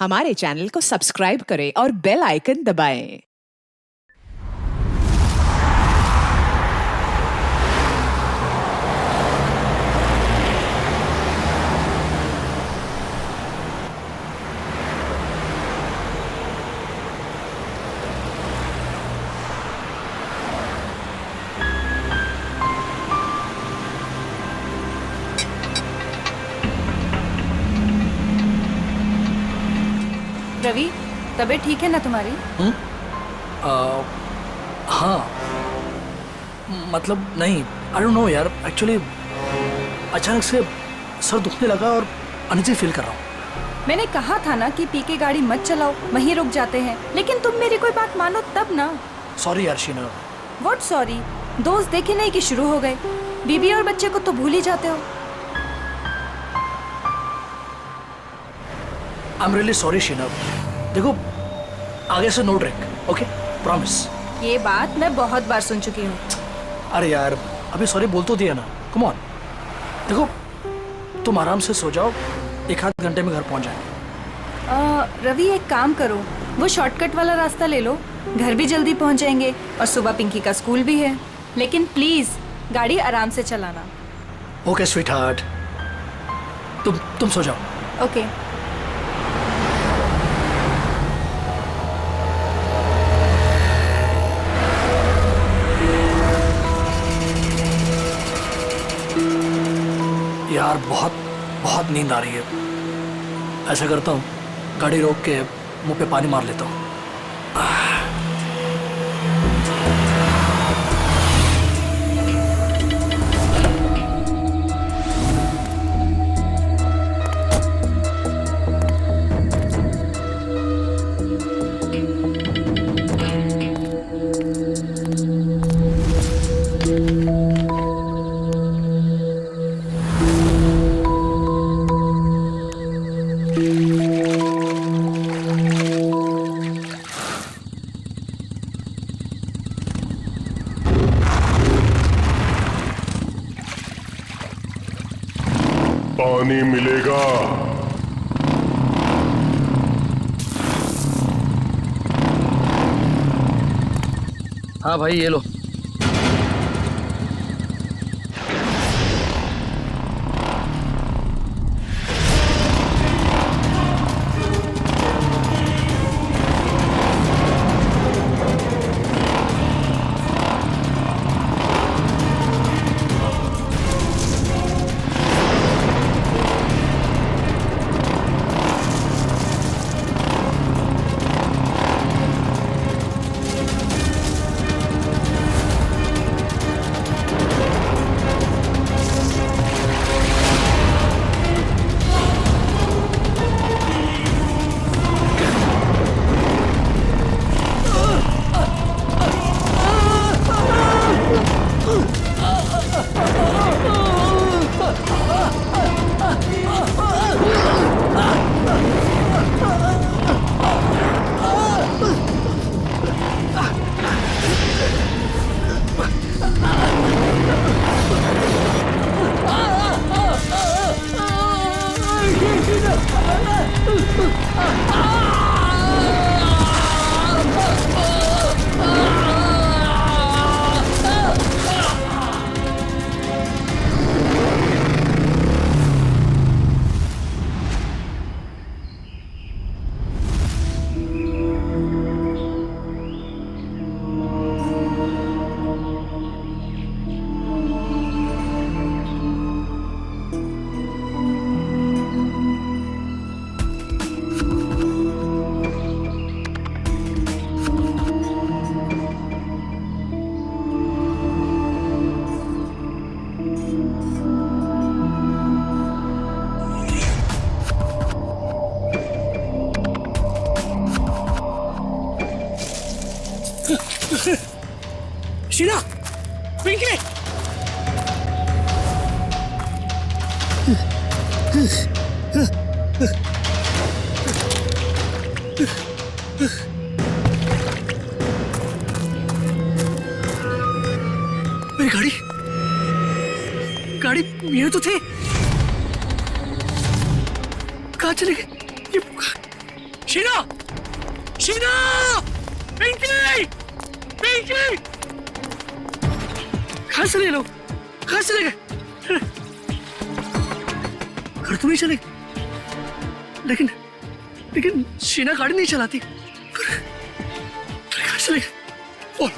हमारे चैनल को सब्सक्राइब करें और बेल आइकन दबाएं। रवि, तबीयत ठीक है ना तुम्हारी? हाँ, मतलब नहीं, आई डोंट नो यार, एक्चुअली अचानक से सर दुखने लगा और अनइजी फील कर रहा हूँ। मैंने कहा था ना कि पी के गाड़ी मत चलाओ, वहीं रुक जाते हैं, लेकिन तुम मेरी कोई बात मानो तब ना। सॉरी यार शीना। What sorry? दोस्त देखे नहीं कि शुरू हो गए। बीबी और बच्चे को तो भूल ही जाते हो। I am really sorry Sheena. देखो, आगे से नो ड्रिंक, ओके? प्रॉमिस। ये बात मैं बहुत बार सुन चुकी हूँ। अरे यार, अभी सॉरी बोल तो दिया ना, कम ऑन। देखो, तुम आराम से सो जाओ, 1-8 घंटे में घर पहुंच जाएंगे। रवि, एक काम करो, वो शॉर्टकट वाला रास्ता ले लो, घर भी जल्दी पहुंच जाएंगे और सुबह पिंकी का स्कूल भी है। लेकिन प्लीज गाड़ी आराम से चलाना। ओके स्वीट हार्ट, तुम सो जाओ। ओके। यार बहुत नींद आ रही है। ऐसा करता हूँ, गाड़ी रोक के मुंह पे पानी मार लेता हूँ। पानी मिलेगा। हाँ भाई, ये लो। शीना, पिंकी, मेरी गाड़ी ये तो थे, कहाँ चले गए? शीना, शीना, पिंकी, पिंकी, कहाँ से ले लो, कहाँ से ले गए? घर तो नहीं चले, लेकिन लेकिन शीना गाड़ी नहीं चलाती, फिर कहाँ से ले गए? Phone,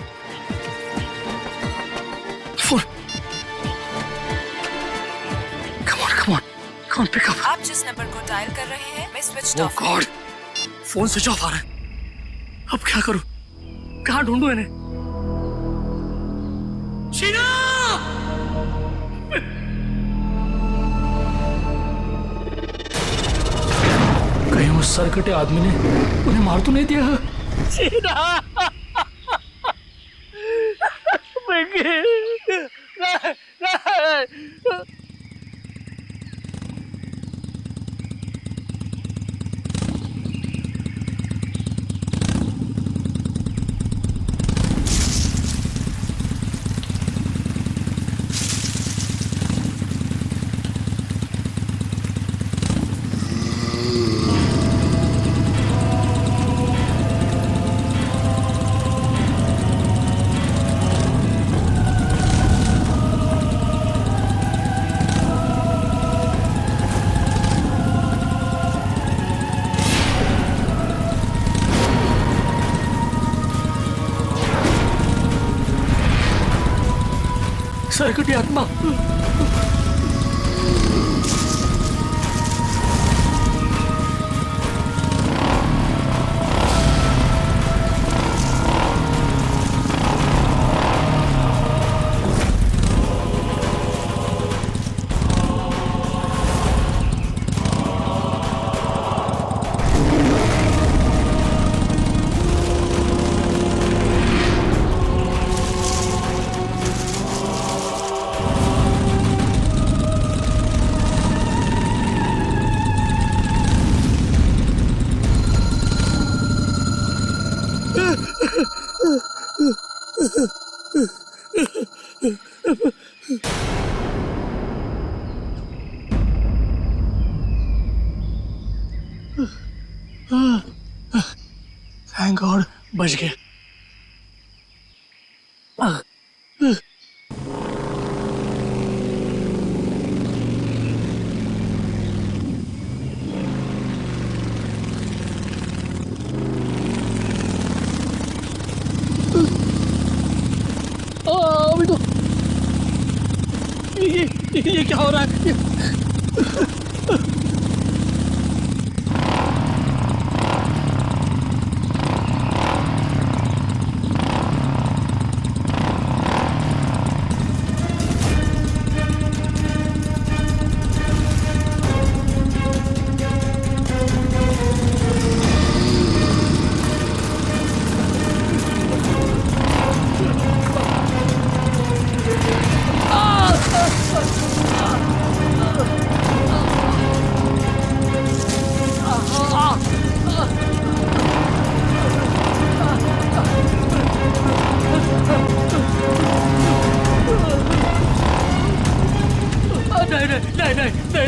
phone, come on, pick up. आप जिस नंबर को डायल कर रहे हैं मैं switch Oh off. God, phone switch off आ रहा है। अब क्या करूं? कहाँ ढूंढूं इन्हें? शीना! कहीं उस सरकटे आदमी ने उन्हें मार तो नहीं दिया? शीना! सरकटी आत्मा, थैंक गॉड बच गए। अभी तो ये क्या हो रहा है?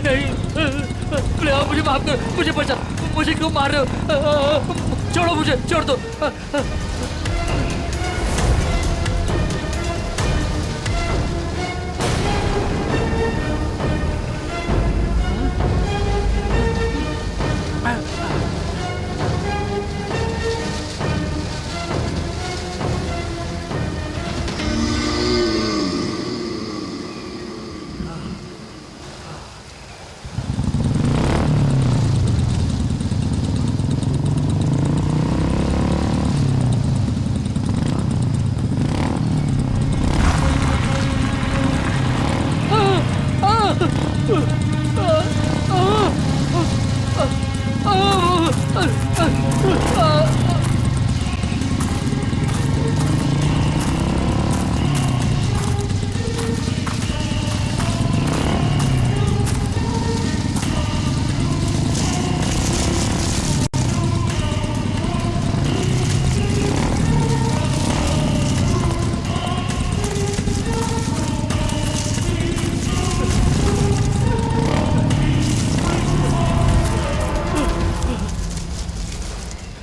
नहीं, प्लीज मुझे माफ कर, मुझे बचा, मुझे क्यों मार रहे हो? छोड़ो मुझे, छोड़ दो।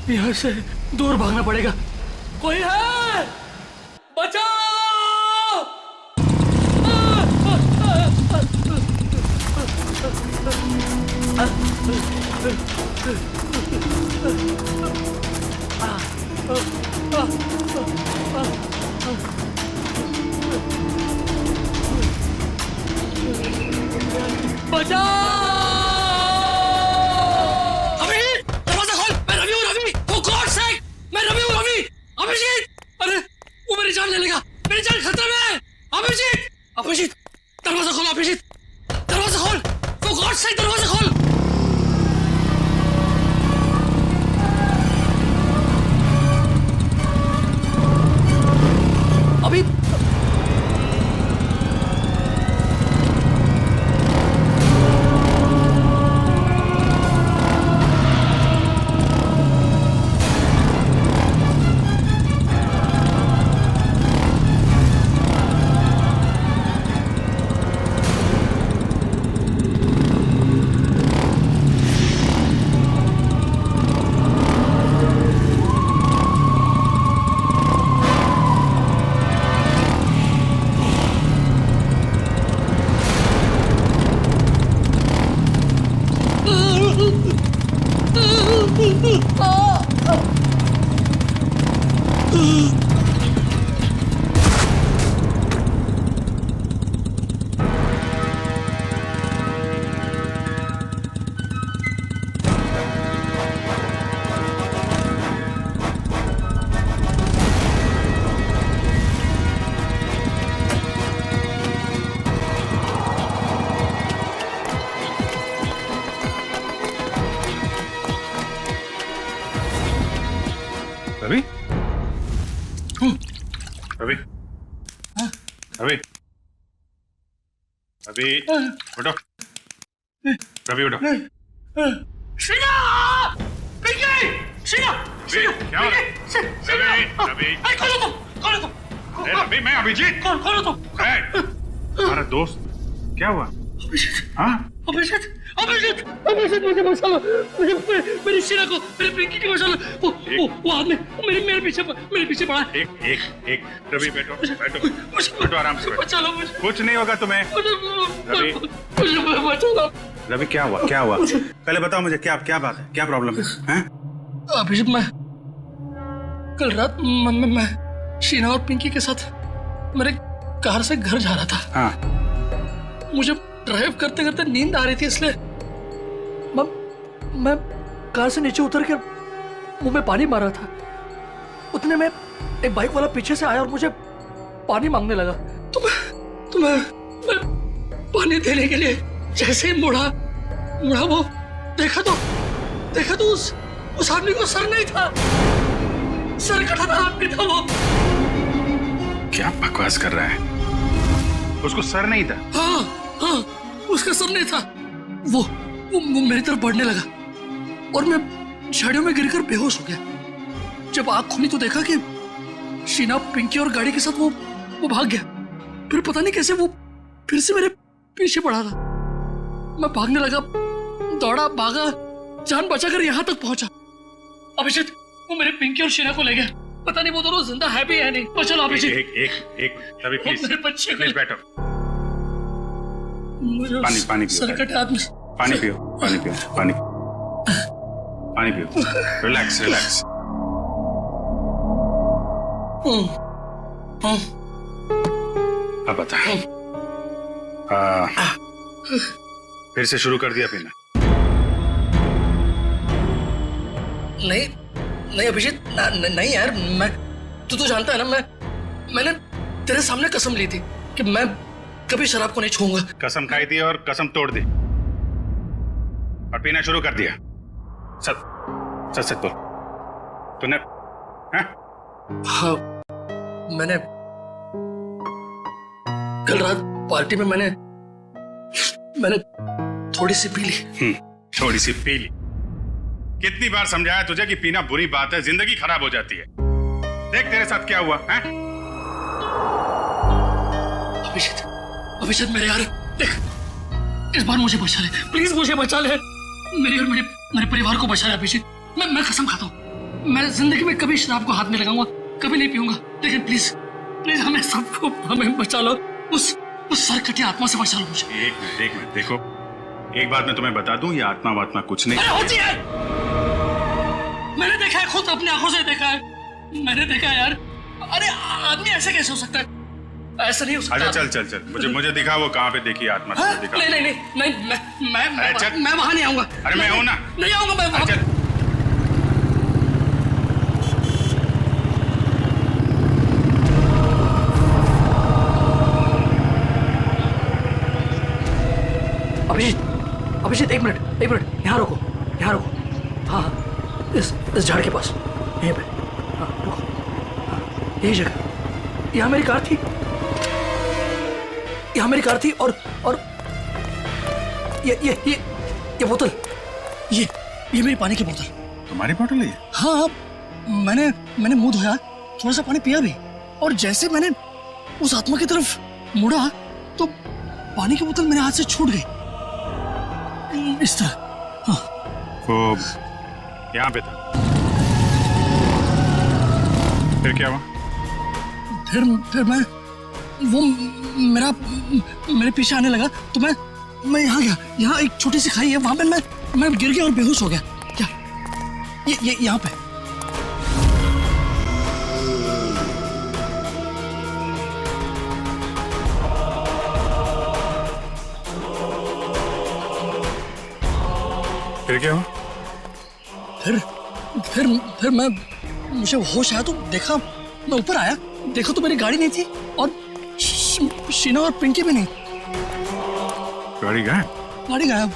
यहाँ से दूर भागना पड़ेगा। कोई है? बचाओ! अभी दरवाजा खोल। मैं रवि हूँ, रवि। For God's sake, मैं रवि हूँ, रवि। अभिजीत, अरे वो मेरी जान ले लेगा, मेरी जान खतरे में है। अभिजीत, अभिजीत, दरवाजा खोल। अभिजीत, दरवाजा खोल। For God's sake, दरवाजा खोल। अभी रवि, रवि, रवि, रवि, उठो, रवि उठो। शीना! पिंकी! शीना! क्या हो रहा है? रवि, रवि, खोलो तुम! रवि, मैं अभिजीत। खोलो तुम! हमारा दोस्त, क्या हुआ? हाँ? अभिजीत मुझे बचा लो। मेरी शीना को, मेरी पिंकी को बचा लो। वो आदमी मेरे पीछे पड़ा है। एक, रवि बैठो, बैठो आराम से बैठो। बचा लो मुझे। कुछ नहीं होगा तुम्हें। रवि, मुझे बचा लो। रवि क्या हुआ? पहले बताओ मुझे, क्या बात है, क्या प्रॉब्लम है? अभिजीत, मैं कल रात मैं शीना और पिंकी के साथ मेरे कार से घर जा रहा था। हाँ। मुझे ड्राइव करते करते नींद आ रही थी, इसलिए मैं कार से नीचे उतर कर मुंह में पानी मार रहा था। उतने में एक बाइक वाला पीछे से आया और मुझे पानी मांगने लगा। तो मैं पानी देने के लिए जैसे ही मुड़ा वो देखा तो उस आदमी को सर नहीं था, सर कटा था आदमी था वो। क्या बकवास कर रहा है? उसको सर नहीं था? हाँ, उसका सर नहीं था। वो मेरी तरफ बढ़ने लगा और मैं झाड़ियों में गिरकर बेहोश हो गया। जब आंख खुली तो देखा कि शीना, पिंकी और गाड़ी के साथ वो भाग गया। फिर पता नहीं कैसे वो फिर से मेरे पीछे पड़ा था। मैं भागने लगा, दौड़ा, भागा, जान बचाकर यहाँ तक पहुंचा। अभिजीत, वो मेरे पिंकी और शीना को ले गया। पता नहीं वो दोनों जिंदा है भी या नहीं। तो चलो अभिजीत। एक, रवि प्लीज, मेरे बच्चे प्लीज बैठो। पानी पियो। सरकट आदमी। पानी पियो। रिलैक्स। अब बता, फिर से शुरू कर दिया पीना? नहीं अभिजीत, नहीं यार। मैं तू तो जानता है ना, मैंने तेरे सामने कसम ली थी कि मैं कभी शराब को नहीं छूऊंगा। कसम खाई थी और कसम तोड़ दी और पीना शुरू कर दिया। सच बोल, तूने? हाँ, मैंने कल रात पार्टी में मैंने थोड़ी सी पी ली। थोड़ी सी पी ली? कितनी बार समझाया तुझे कि पीना बुरी बात है, जिंदगी खराब हो जाती है। देख तेरे साथ क्या हुआ है? अभिजीत मेरे यार, देख, इस बार मुझे बचा ले, प्लीज मुझे बचा ले। मेरे और मेरे परिवार को बचा ले अभिजीत। मैं कसम खाता हूँ, मैं जिंदगी में कभी शराब को हाथ नहीं लगाऊंगा, कभी नहीं पीऊंगा, लेकिन प्लीज प्लीज हमें बचा लो, उस सरकटी आत्मा से बचा लो मुझे। एक मिनट देखो, एक बात मैं तुम्हें बता दूं, ये आत्मा वात्मा कुछ नहीं होती है। मैंने देखा है, खुद अपनी आंखों से देखा है, मैंने देखा है यार। अरे आदमी ऐसे कैसे हो सकता है? ऐसा नहीं हो सकता। अच्छा चल मुझे दिखा वो कहाँ पे देखी आत्मा, तुझे दिखा। नहीं मैं वहां नहीं आऊंगा। अरे मैं हूं ना। नहीं आऊंगा मैं वहां। अभिजीत एक मिनट यहाँ रोको। हाँ इस झाड़ के पास, यहीं पे। हाँ रुको, यही जगह। यहाँ मेरी कार थी और ये बोतल, ये मेरी पानी की बोतल। तुम्हारी बोतल है ये? हाँ, मैंने मुंह धोया, थोड़ा सा पानी पिया भी, और जैसे मैंने उस आत्मा की तरफ मुड़ा तो पानी की बोतल मेरे हाथ से छूट गई, इस तरह। हाँ। वो यहाँ पे था, फिर क्या हुआ? फिर वो मेरे पीछे आने लगा तो मैं यहाँ गया। यहाँ एक छोटी सी खाई है, वहां पे मैं गिर गया और बेहोश हो गया। क्या ये यहाँ पे? फिर क्या हुआ? फिर मुझे होश आया तो देखा, मैं ऊपर आया, देखो तो मेरी गाड़ी नहीं थी और शीना और पिंकी भी नहीं। गाड़ी गायब?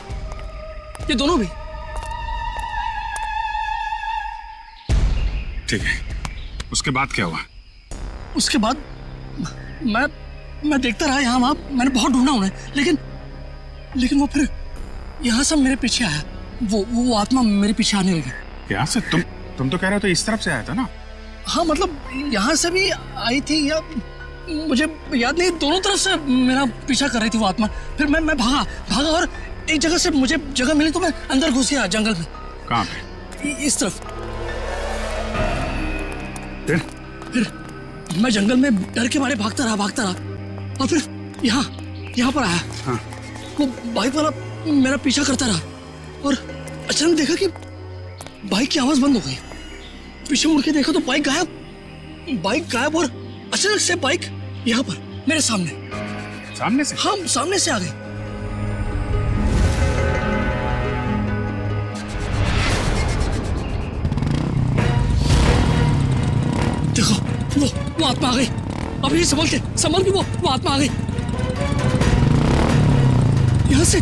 ये दोनों भी। ठीक है, उसके बाद क्या हुआ? उसके बाद मैं देखता रहा यहाँ वहां, मैंने बहुत ढूंढा उन्हें, लेकिन वो फिर यहाँ से मेरे पीछे आया। वो आत्मा मेरे पीछे आने लगी। यहाँ से? तुम तो कह रहे हो तो इस तरफ से आया था ना? हाँ मतलब यहाँ से भी आई थी, या मुझे याद नहीं, दोनों तरफ से मेरा पीछा कर रही थी वो आत्मा। फिर मैं भागा और एक जगह से मुझे जगह मिली तो मैं अंदर घुस गया जंगल में। कहाँ पे? इस तरफ। फिर मैं जंगल में डर के मारे भागता रहा और फिर यहाँ पर आया। हाँ। वो बाइक वाला मेरा पीछा करता रहा और अचानक देखा कि बाइक की आवाज बंद हो गई। पीछे मुड़ के देखा तो बाइक गायब और अचानक से बाइक यहाँ पर मेरे सामने से। हाँ, सामने से आ गई। देखो वो आत्मा आ गई। अभी संभल के वो आत्मा आ गई यहाँ से।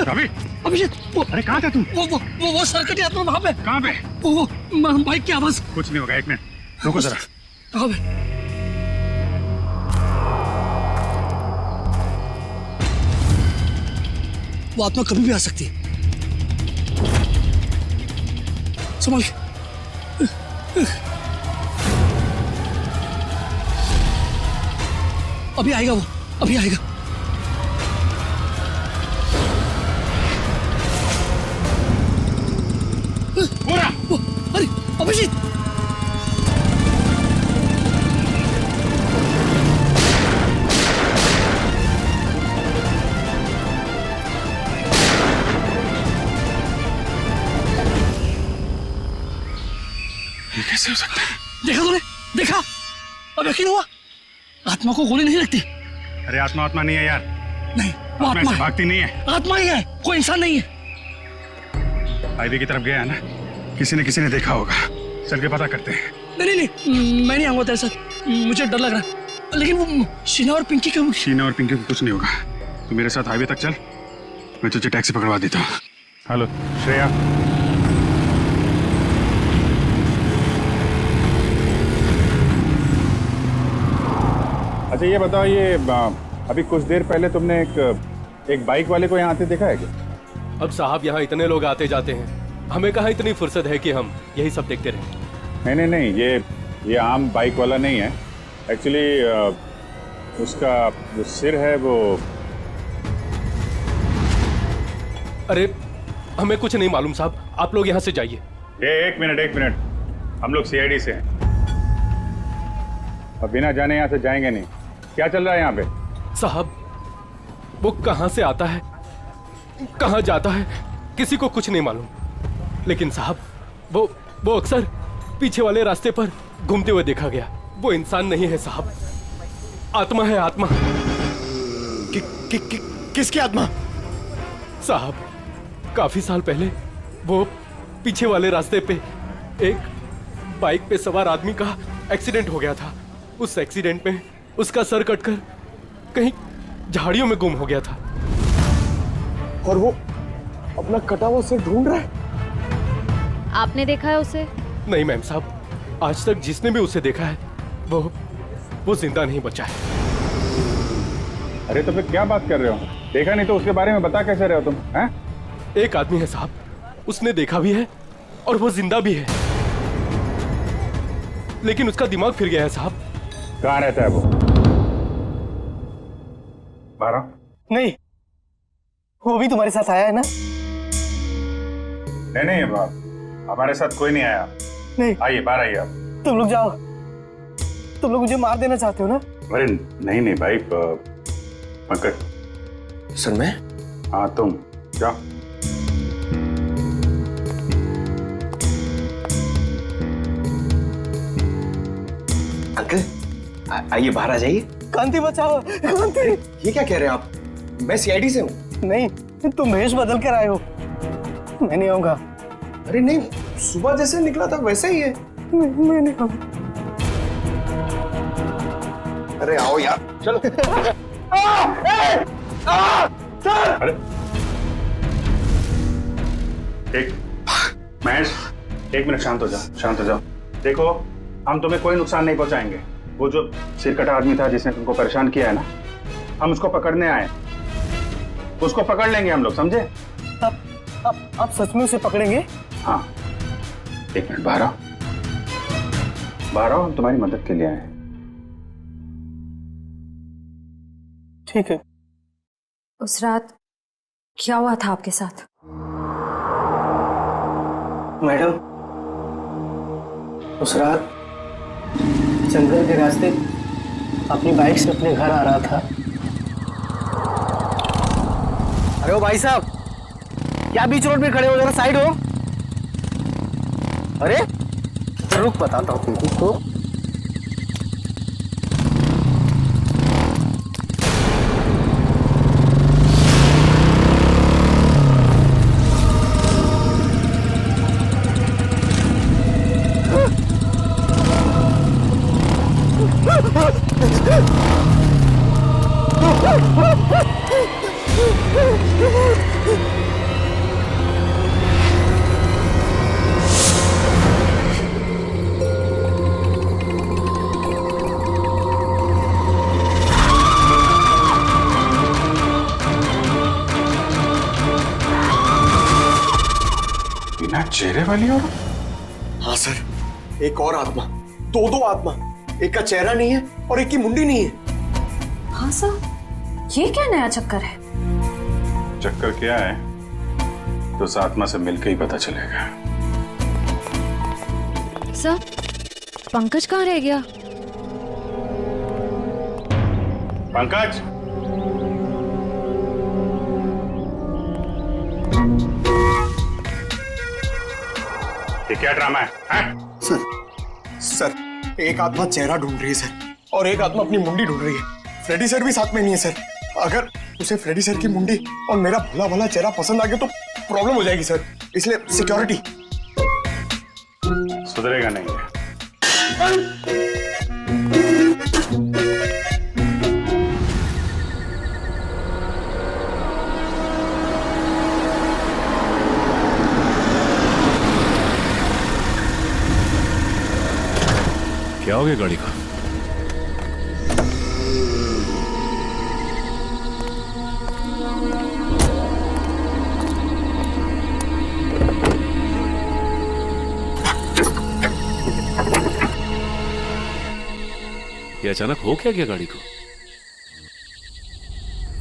रवि? अभिषेक, अरे कहाँ था तुम? वो सरकटी आत्मा वहाँ पे। कहाँ पे? वो बाइक की आवाज। कुछ नहीं होगा, एक मिनट रुको जरा। कहाँ पे? वो आत्मा कभी भी आ सकती है। संभाल के। अभी आएगा वो, अभी आएगा। पूरा अरे अभिजीत, ये कैसे हो सकता है? देखा तूने? देखा? अब यकीन हुआ? आत्मा को गोली नहीं लगती। अरे आत्मा आत्मा नहीं है यार, नहीं, वो आत्मा आत्मा ऐसे है। भागती नहीं है। आत्मा ही है, कोई इंसान नहीं है। हाईवे की तरफ गया है ना, किसी ने देखा होगा। चल के पता करते हैं। नहीं नहीं नहीं, मैं नहीं आऊंगा तेरे साथ, मुझे डर लग रहा है। लेकिन वो शीना और पिंकी का शीना और पिंकी को कुछ नहीं होगा। तू मेरे साथ हाईवे तक चल, मैं तुझे टैक्सी पकड़वा देता हूँ। हेलो श्रेया, अच्छा ये बताओ, ये अभी कुछ देर पहले तुमने एक बाइक वाले को यहाँ आते देखा है क्या? अब साहब यहाँ इतने लोग आते जाते हैं, हमें कहाँ इतनी फुर्सत है कि हम यही सब देखते रहें। नहीं नहीं नहीं, ये आम बाइक वाला नहीं है। एक्चुअली उसका जो सिर है वो... अरे हमें कुछ नहीं मालूम साहब, आप लोग यहाँ से जाइए। एक मिनट, हम लोग सीआईडी से हैं और बिना जाने यहाँ से जाएंगे नहीं। क्या चल रहा है यहाँ पे? साहब वो कहाँ से आता है, कहाँ जाता है, किसी को कुछ नहीं मालूम। लेकिन साहब वो अक्सर पीछे वाले रास्ते पर घूमते हुए देखा गया। वो इंसान नहीं है साहब, आत्मा है, आत्मा। किसकी आत्मा? साहब काफी साल पहले वो पीछे वाले रास्ते पे एक बाइक पे सवार आदमी का एक्सीडेंट हो गया था। उस एक्सीडेंट में उसका सर कटकर कहीं झाड़ियों में गुम हो गया था। और वो अपना कटा हुआ सिर ढूंढ रहा है। आपने देखा है उसे? नहीं मैम साहब, आज तक जिसने भी उसे देखा है वो जिंदा नहीं बचा है। अरे तो फिर क्या बात कर रहे हो? देखा नहीं तो उसके बारे में बता कैसे रहे हो तुम? हैं? एक आदमी है साहब, उसने देखा भी है और वो जिंदा भी है, लेकिन उसका दिमाग फिर गया है साहब। कहाँ रहता है वो? 12? नहीं, वो भी तुम्हारे साथ आया है ना? नहीं हमारे साथ कोई नहीं आया। नहीं, आइए बाहर आइए आप। तुम लोग जाओ। तुम लोग मुझे मार देना चाहते हो ना? अरे नहीं भाई, पंकज। सर मैं? हाँ तुम जाओ। अंकल आइए बाहर आ जाइए। कांति बचाओ, कांति। ये क्या कह रहे हैं आप? मैं सीआईडी से हूँ। नहीं, तुम भेष बदल कर आए हो। मैं नहीं आऊंगा। अरे नहीं, सुबह जैसे निकला था वैसे ही है। मैं नहीं आऊंगा। अरे आओ यार, चलो। अरे महेश, एक मिनट शांत हो जाओ। देखो, हम तुम्हें कोई नुकसान नहीं पहुंचाएंगे। वो जो सिरकटा आदमी था जिसने तुमको परेशान किया है ना, हम उसको पकड़ने आए। उसको पकड़ लेंगे हम लोग, समझे? आप सच में उसे पकड़ेंगे? हाँ, एक मिनट बाहर आओ, हम तुम्हारी मदद के लिए आए हैं। ठीक है। उस रात क्या हुआ था आपके साथ? मैडम, उस रात जंगल के रास्ते अपनी बाइक से अपने घर आ रहा था। अरे ओ भाई साहब, क्या बीच रोड पे खड़े हो? जरा साइड हो। अरे रुक, बताता हूँ तुमको। बिना चेहरे वाली औरत? हाँ सर, एक और आत्मा, दो आत्मा, एक का चेहरा नहीं है और एक की मुंडी नहीं है। हाँ सर, ये क्या नया चक्कर है? चक्कर क्या है तो उस आत्मा से मिलकर ही पता चलेगा। सर, पंकज कहाँ रह गया? पंकज, ये क्या ड्रामा है? सर, एक आत्मा चेहरा ढूंढ रही है सर, और एक आत्मा अपनी मुंडी ढूंढ रही है। फ्रेडी सर भी साथ में नहीं है सर। अगर उसे फ्रेडी सर की मुंडी और मेरा भला भला चेहरा पसंद आ गया तो प्रॉब्लम हो जाएगी सर, इसलिए सिक्योरिटी। सुधरेगा नहीं है। क्या हो गया गाड़ी का? ये अचानक हो क्या गाड़ी को?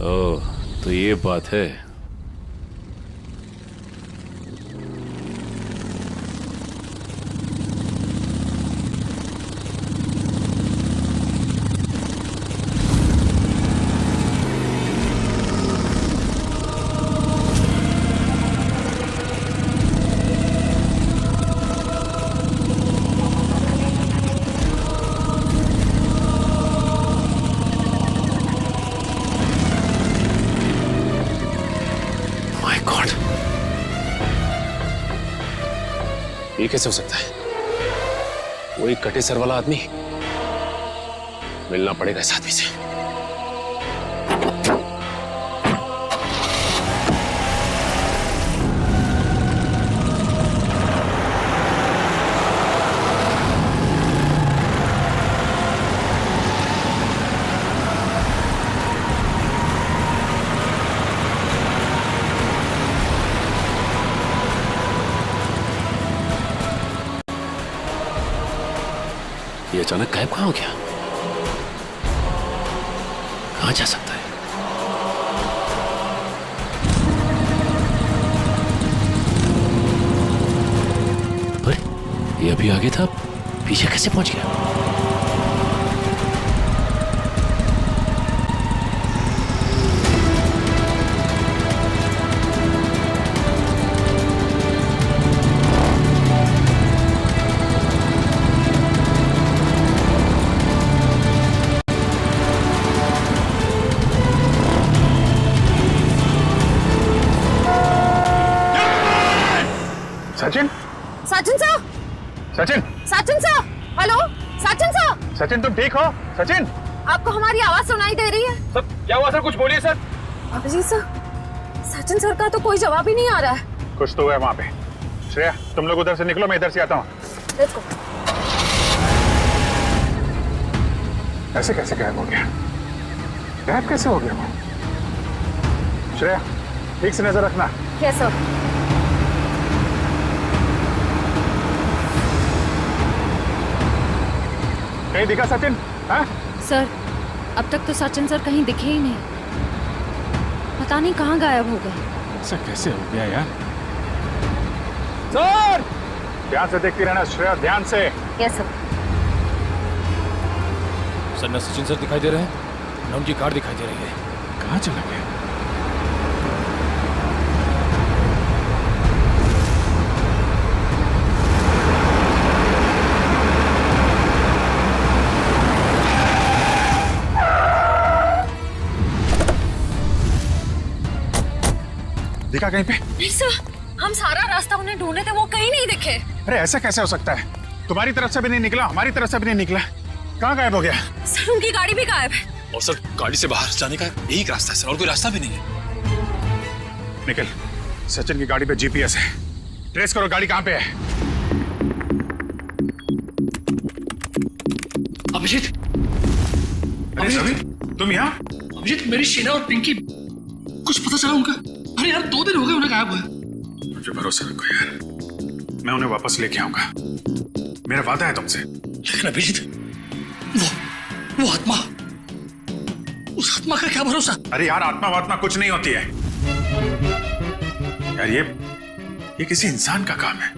ओह, तो ये बात है। ये कैसे हो सकता है? वही कटे सर वाला आदमी। मिलना पड़ेगा इस आदमी से। ये अचानक गायब कहां हो गया? कहां जा सकता है? अरे ये अभी आगे था, पीछे कैसे पहुंच गया? Sachin, Sachin sir, Sachin, Sachin sir, hello Sachin sir. Sachin तुम ठीक हो? सचिन, आपको हमारी आवाज सुनाई दे रही है? सर क्या हुआ सर? कुछ बोलिए sir. Abhijeet sir, Sachin sir का तो कोई जवाब ही नहीं आ रहा है। कुछ तो है वहां पे। श्रेया तुम लोग उधर से निकलो, मैं इधर से आता हूँ। Let's go. ऐसे कैसे गायब हो गया? गायब कैसे हो गया वो? श्रेया ठीक से नजर रखना। Yes sir. कहीं दिखा सचिन? हाँ? सर, अब तक तो सचिन सर कहीं दिखे ही नहीं। पता नहीं कहाँ गायब हो गए। ऐसा कैसे हो गया यार? सर ध्यान से देखती रहना श्रेया, ध्यान से। Yes sir. सर न सचिन सर दिखाई दे रहे हैं, न उनकी कार दिखाई दे रही है। कहाँ चला गया? दिखा कहीं पे? नहीं सर, हम सारा रास्ता उन्हें ढूंढे थे, वो कहीं नहीं दिखे। अरे ऐसा कैसे हो सकता है? तुम्हारी तरफ से भी नहीं निकला, हमारी तरफ से भी नहीं निकला, कहाँ गायब हो गया? सर उनकी गाड़ी भी गायब है। और सर गाड़ी से बाहर जाने का यही रास्ता है सर, और कोई रास्ता भी नहीं है। निकल, सचिन की गाड़ी पे जीपीएस है, ट्रेस करो गाड़ी कहाँ पे है। अभिजीत, अरे रवि तुम यहाँ? अभिजीत मेरी शीना और पिंकी, कुछ पता चला उनका? अरे यार 2 दिन हो गए उन्हें गायब हुए। मुझे भरोसा रखो यार, मैं उन्हें वापस लेके आऊंगा, मेरा वादा है तुमसे। लेकिन अभिजीत, वो आत्मा, उस आत्मा का क्या भरोसा? अरे यार, आत्मा वात्मा कुछ नहीं होती है यार, ये किसी इंसान का काम है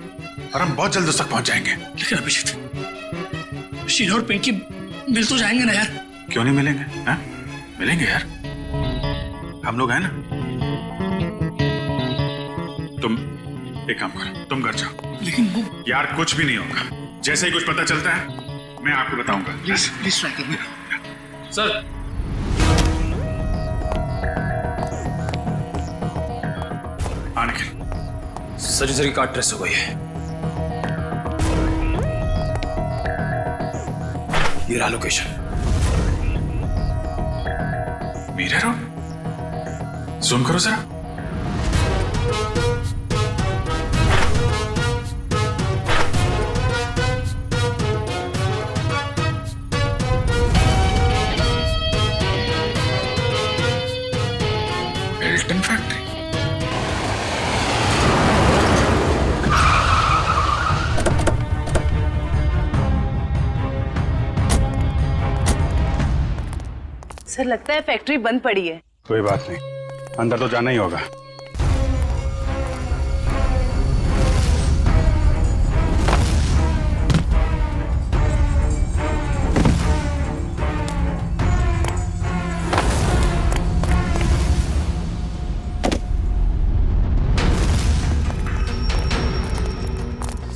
और हम बहुत जल्द उस तक पहुंच जाएंगे। लेकिन अभिजीत, शीना और पिंकी मिल तो जाएंगे ना यार? क्यों नहीं मिलेंगे? हा? मिलेंगे यार, हम लोग हैं ना। तुम एक काम करो, तुम घर जाओ। लेकिन वो यार कुछ भी नहीं होगा, जैसे ही कुछ पता चलता है मैं आपको बताऊंगा। प्लीज ट्राई करना सर। निखिल, सचिन सर की कार ट्रेस हो गई है। ये रहा लोकेशन। मीरा रोड, जूम करो जरा। Elton factory. सर लगता है फैक्ट्री बंद पड़ी है। कोई बात नहीं, अंदर तो जाना ही होगा।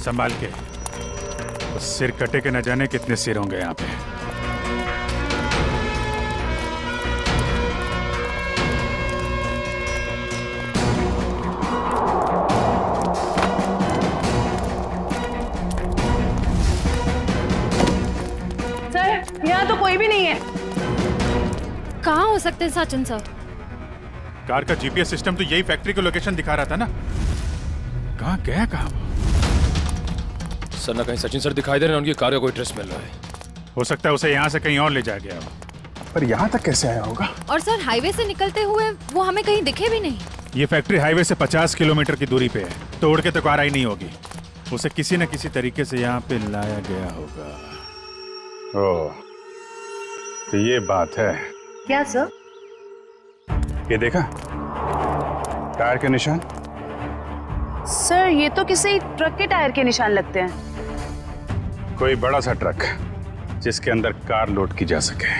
संभाल के, उस सिर कटे के न जाने कितने सिर होंगे यहाँ पे। सर यहाँ तो कोई भी नहीं है। कहाँ हो सकते हैं सचिन सर? कार का जीपीएस सिस्टम तो यही फैक्ट्री को लोकेशन दिखा रहा था ना। कहाँ गया कहाँ? सर ना कहीं सचिन सर दिखाई दे रहे हैं, उनकी कार का कोई ट्रेस मिल रहा है। हो सकता है उसे यहाँ से कहीं और ले जाया गया हो, पर यहाँ तक कैसे आया होगा? और सर हाईवे से निकलते हुए वो हमें कहीं दिखे भी नहीं। ये फैक्ट्री हाईवे से 50 किलोमीटर की दूरी पे है, तोड़ के तो कार आई नहीं होगी। उसे किसी न किसी तरीके से यहाँ पे लाया गया होगा। ओह, तो ये बात है। क्या सर? ये देखा टायर के निशान? सर ये तो किसी ट्रक के टायर के निशान लगते हैं। कोई बड़ा सा ट्रक जिसके अंदर कार लोड की जा सके।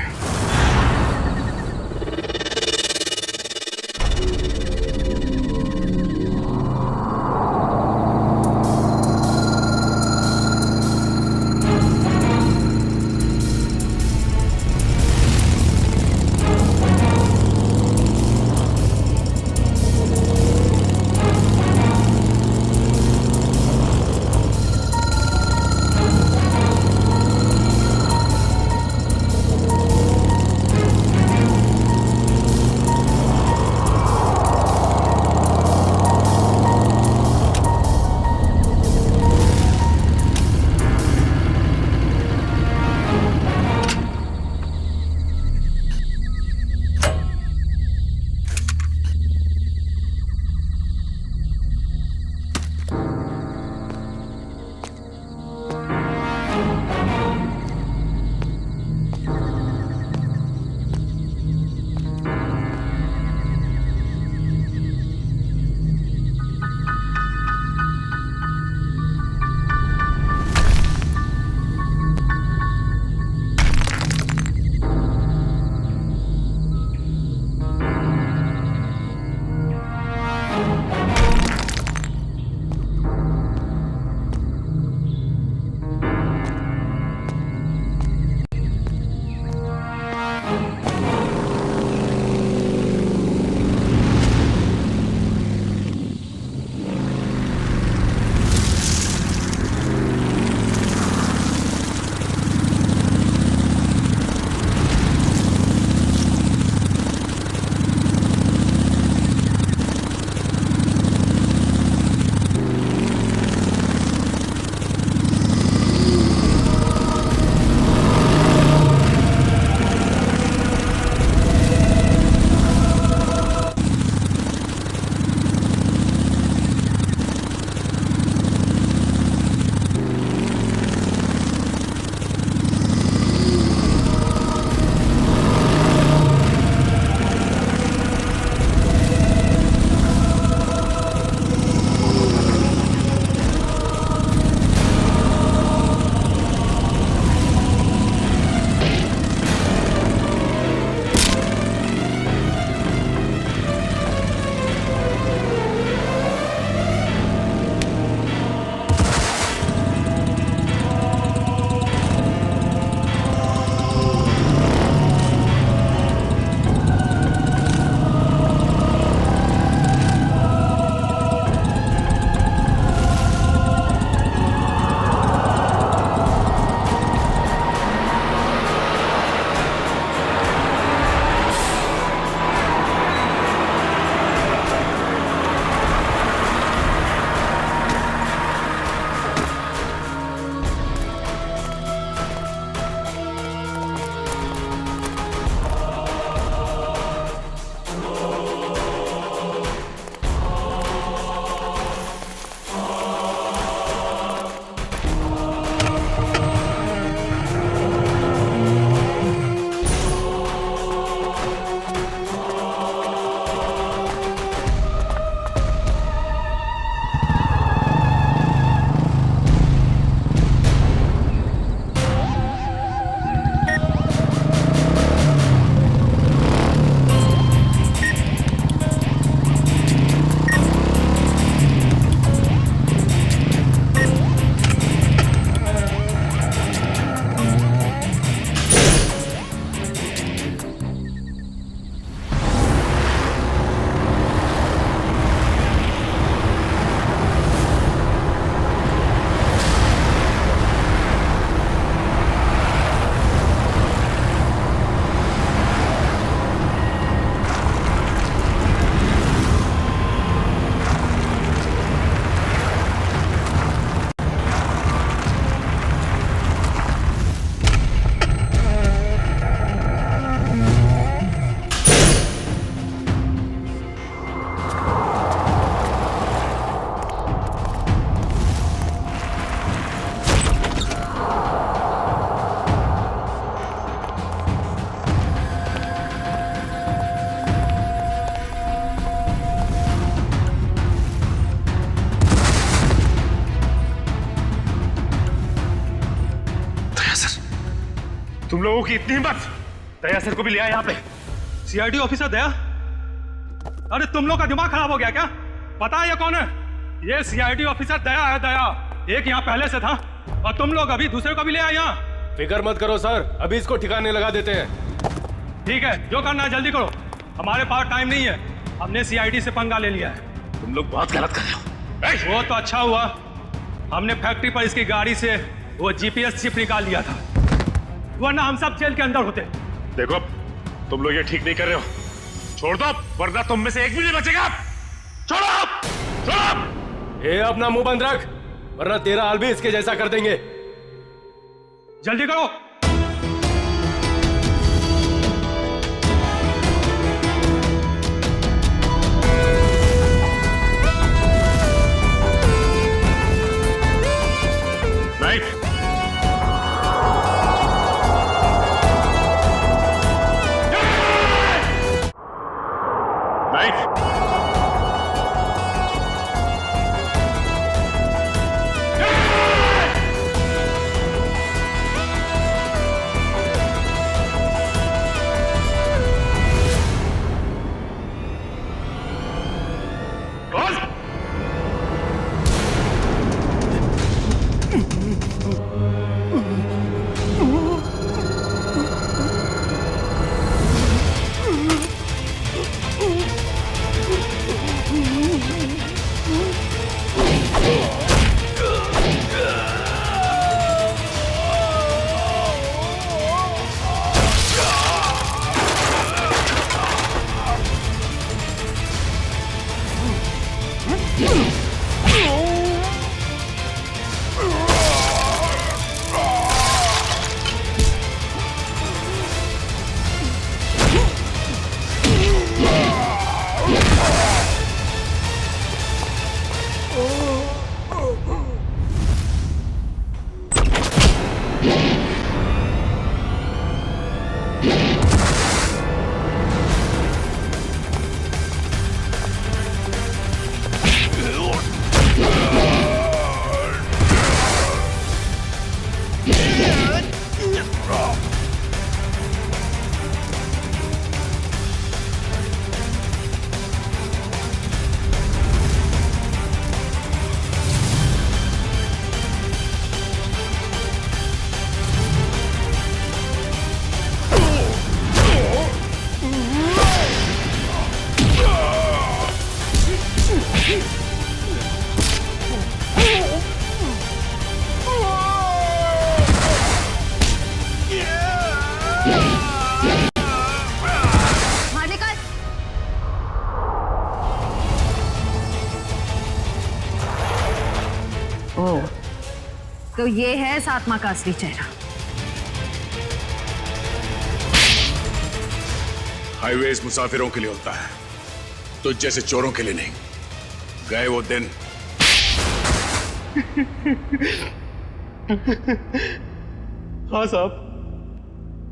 तुम लोगों की इतनी हिम्मत! दया सर को भी ले आया यहाँ पे। सीआईडी ऑफिसर दया? अरे तुम लोग का दिमाग खराब हो गया क्या? पता है ये कौन है? ये सीआईडी ऑफिसर दया है, दया। एक यहाँ पहले से था और तुम लोग अभी दूसरे को भी ले आए यहाँ। फिक्र मत करो सर, अभी इसको ठिकाने लगा देते हैं। ठीक है, जो करना है जल्दी करो, हमारे पास टाइम नहीं है। हमने सीआईडी से पंगा ले लिया है। तुम लोग बहुत गलत कर रहे हो। वो तो अच्छा हुआ हमने फैक्ट्री पर इसकी गाड़ी से वो जीपीएस चिप निकाल लिया था, वरना हम सब जेल के अंदर होते। देखो तुम लोग ये ठीक नहीं कर रहे हो, छोड़ दो वरना तुम में से एक भी नहीं बचेगा। छोड़ो, छोड़ो। ये अपना मुंह बंद रख, वरना तेरा हाल भी इसके जैसा कर देंगे। जल्दी करो। तो ये है इस आत्मा का असली चेहरा। हाईवेज मुसाफिरों के लिए होता है, तो जैसे चोरों के लिए नहीं। गए वो दिन। हाँ साहब,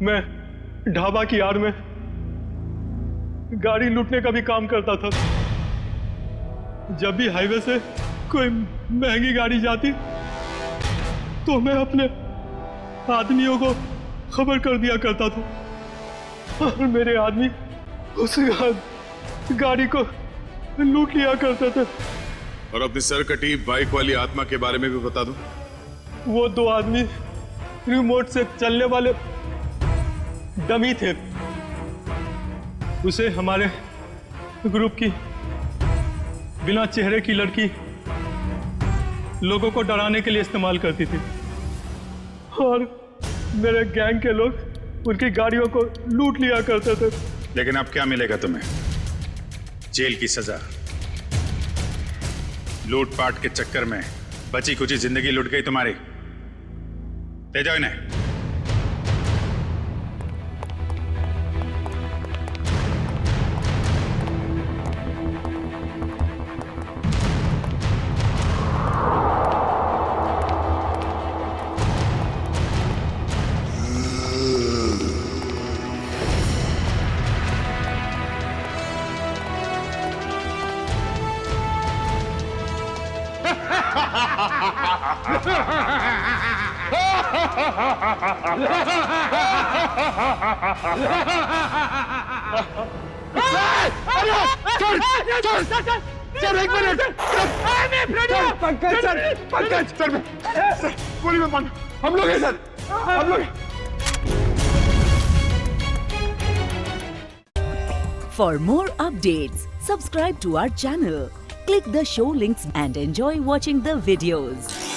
मैं ढाबा की आड़ में गाड़ी लूटने का भी काम करता था। जब भी हाईवे से कोई महंगी गाड़ी जाती तो मैं अपने आदमियों को खबर कर दिया करता था और मेरे आदमी उस गाड़ी को लूट लिया करते थे। और अपनी सरकटी बाइक वाली आत्मा के बारे में भी बता दूं। वो दो आदमी रिमोट से चलने वाले डमी थे। उसे हमारे ग्रुप की बिना चेहरे की लड़की लोगों को डराने के लिए इस्तेमाल करती थी और मेरे गैंग के लोग उनकी गाड़ियों को लूट लिया करते थे। लेकिन अब क्या मिलेगा तुम्हें? जेल की सजा। लूटपाट के चक्कर में बची कुची जिंदगी लुट गई तुम्हारी। ले जाओ इन्हें। सर एक मिनट पंकज सर गोली मत मारना हम लोग हैं सर हम लोग For more updates, subscribe to our channel, click the show links and enjoy watching the videos.